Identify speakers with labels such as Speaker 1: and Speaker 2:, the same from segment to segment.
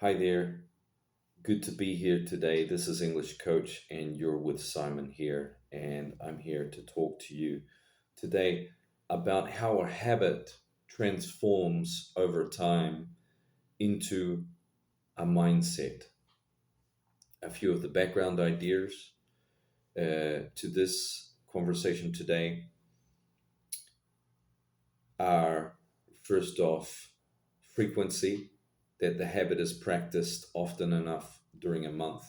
Speaker 1: Hi there. Good to be here today. This is English Coach, and you're with Simon here. And I'm here to talk to you today about how a habit transforms over time into a mindset. A few of the background ideas to this conversation today are first off, frequency, that the habit is practiced often enough during a month.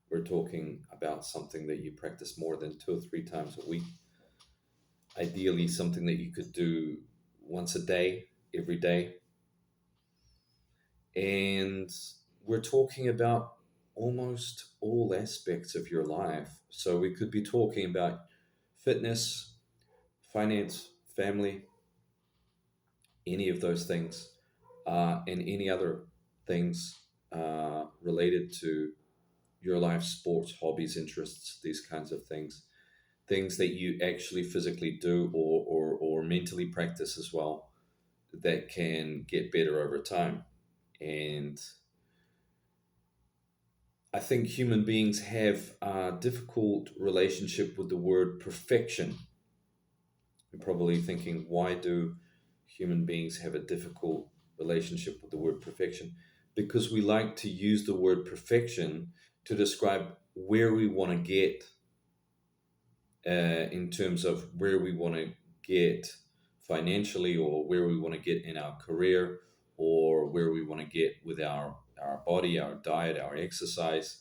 Speaker 1: We're talking about something that you practice more than 2 or 3 times a week. Ideally, something that you could do once a day, every day. And we're talking about almost all aspects of your life. So we could be talking about fitness, finance, family, any of those things, and any other things related to your life, sports, hobbies, interests, these kinds of things that you actually physically do or mentally practice as well that can get better over time. And I think human beings have a difficult relationship with the word perfection. You're probably thinking, why do human beings have a difficult relationship with the word perfection? Because we like to use the word perfection to describe where we want to get in terms of where we want to get financially, or where we want to get in our career, or where we want to get with our body, our diet, our exercise,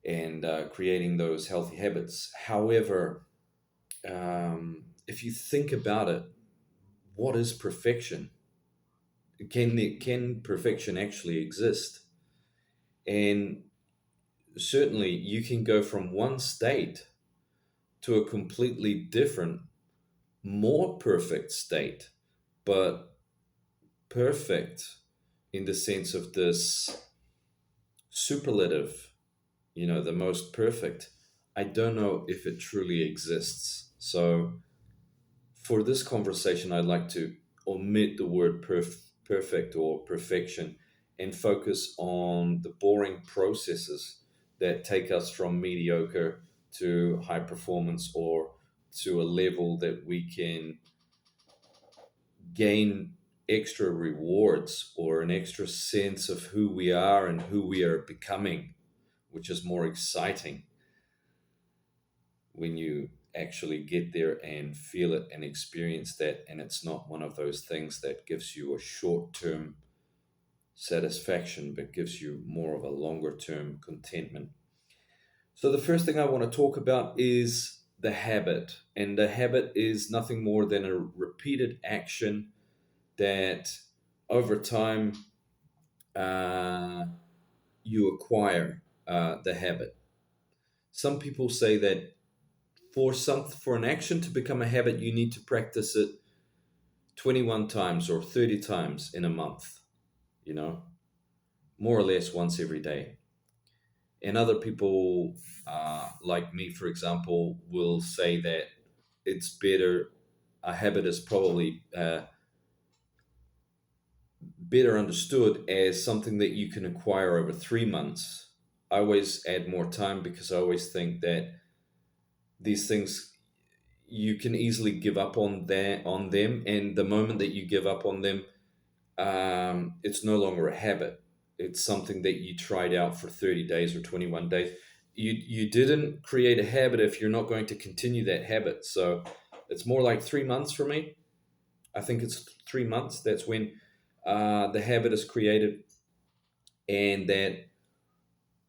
Speaker 1: and creating those healthy habits. However, if you think about it, what is perfection? Can perfection actually exist? And certainly, you can go from one state to a completely different, more perfect state, but perfect in the sense of this superlative, the most perfect. I don't know if it truly exists. So, for this conversation, I'd like to omit the word perfect or perfection and focus on the boring processes that take us from mediocre to high performance, or to a level that we can gain extra rewards or an extra sense of who we are and who we are becoming, which is more exciting when you actually get there and feel it and experience that. And it's not one of those things that gives you a short term satisfaction, but gives you more of a longer term contentment. So, the first thing I want to talk about is the habit. And the habit is nothing more than a repeated action that over time uh, you acquire the habit. Some people say that for an action to become a habit, you need to practice it 21 times or 30 times in a month, you know, more or less once every day. And other people, like me, for example, will say that it's better, a habit is probably better understood as something that you can acquire over 3 months. I always add more time because I always think that these things, you can easily give up on them, and the moment that you give up on them, it's no longer a habit. It's something that you tried out for 30 days or 21 days. You didn't create a habit if you're not going to continue that habit. So it's more like 3 months for me. I think it's 3 months. That's when the habit is created, and that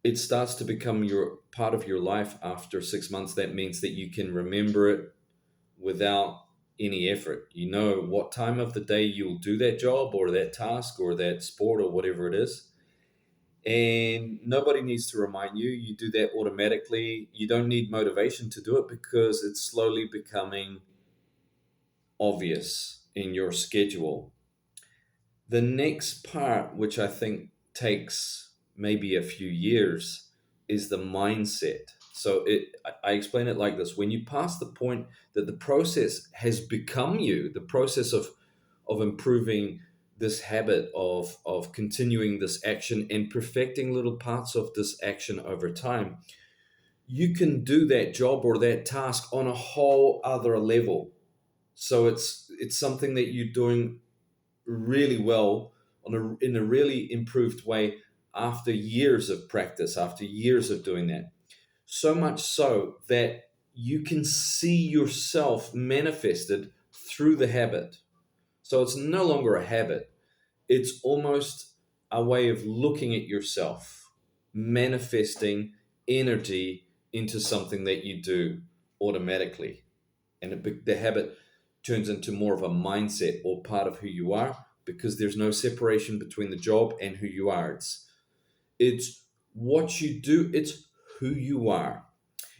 Speaker 1: it starts to become your part of your life after 6 months. That means that you can remember it without any effort. You know what time of the day you'll do that job or that task or that sport or whatever it is. And nobody needs to remind you. You do that automatically. You don't need motivation to do it because it's slowly becoming obvious in your schedule. The next part, which I think takes maybe a few years, is the mindset. So I explain it like this: when you pass the point that the process has become you, the process of improving this habit of continuing this action and perfecting little parts of this action over time, you can do that job or that task on a whole other level. So it's something that you're doing really well in a really improved way after years of practice, after years of doing that. So much so that you can see yourself manifested through the habit. So it's no longer a habit, it's almost a way of looking at yourself, manifesting energy into something that you do automatically. And the habit turns into more of a mindset or part of who you are, because there's no separation between the job and who you are. It's what you do, it's who you are.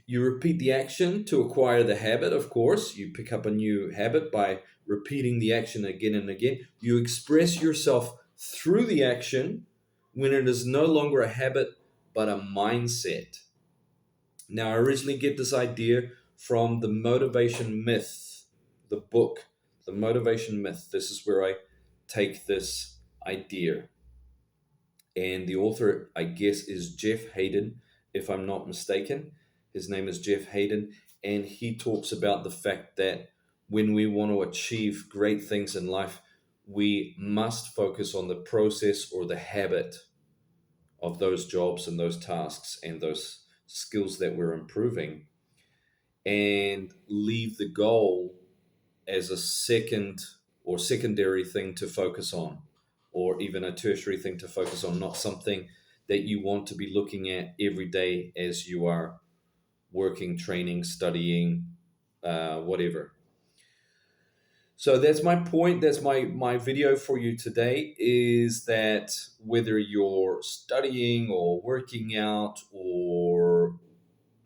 Speaker 1: You repeat the action to acquire the habit, of course. You pick up a new habit by repeating the action again and again. You express yourself through the action when it is no longer a habit but a mindset. Now, I originally get this idea from The Motivation Myth, the book, The Motivation Myth. This is where I take this idea. And the author, I guess, is Jeff Hayden, if I'm not mistaken. His name is Jeff Hayden, and he talks about the fact that when we want to achieve great things in life, we must focus on the process or the habit of those jobs and those tasks and those skills that we're improving, and leave the goal as a second or secondary thing to focus on, or even a tertiary thing to focus on, not something that you want to be looking at every day as you are working, training, studying, whatever. So that's my point. That's my video for you today, is that whether you're studying or working out or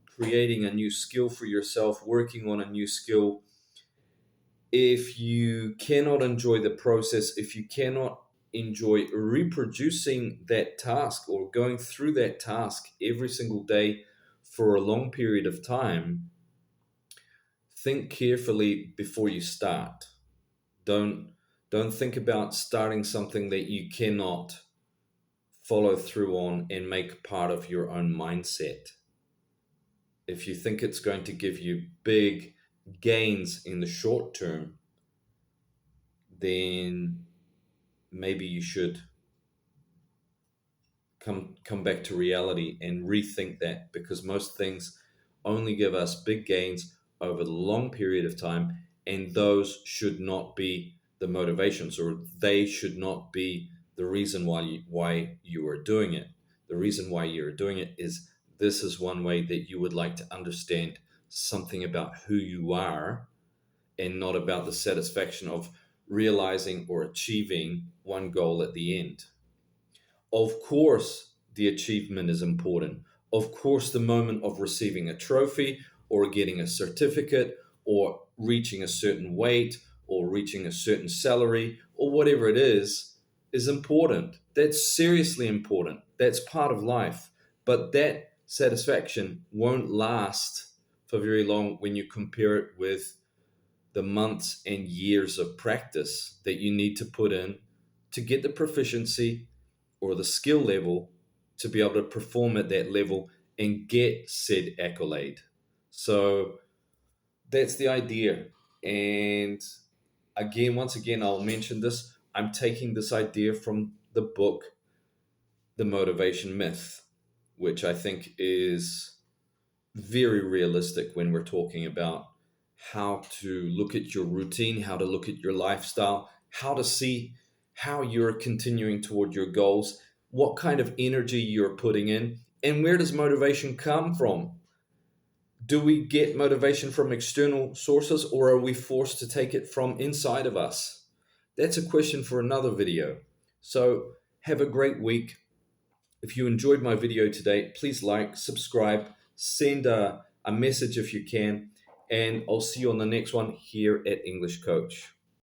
Speaker 1: creating a new skill for yourself, working on a new skill, if you cannot enjoy the process, if you cannot enjoy reproducing that task or going through that task every single day for a long period of time, think carefully before you start. Don't don't think about starting something that you cannot follow through on and make part of your own mindset. If you think it's going to give you big gains in the short term, then maybe you should come back to reality and rethink that, because most things only give us big gains over the long period of time, and those should not be the motivations, or they should not be the reason why you are doing it. The reason why you're doing it is this is one way that you would like to understand something about who you are, and not about the satisfaction of realizing or achieving one goal at the end. Of course, the achievement is important. Of course, the moment of receiving a trophy or getting a certificate or reaching a certain weight or reaching a certain salary or whatever it is important. That's seriously important. That's part of life. But that satisfaction won't last for very long when you compare it with the months and years of practice that you need to put in to get the proficiency or the skill level to be able to perform at that level and get said accolade. So that's the idea. And again, once again, I'll mention this. I'm taking this idea from the book, The Motivation Myth, which I think is very realistic when we're talking about how to look at your routine, how to look at your lifestyle, how to see how you're continuing toward your goals, what kind of energy you're putting in, and where does motivation come from? Do we get motivation from external sources, or are we forced to take it from inside of us? That's a question for another video. So have a great week. If you enjoyed my video today, please like, subscribe, send a message if you can, and I'll see you on the next one here at English Coach.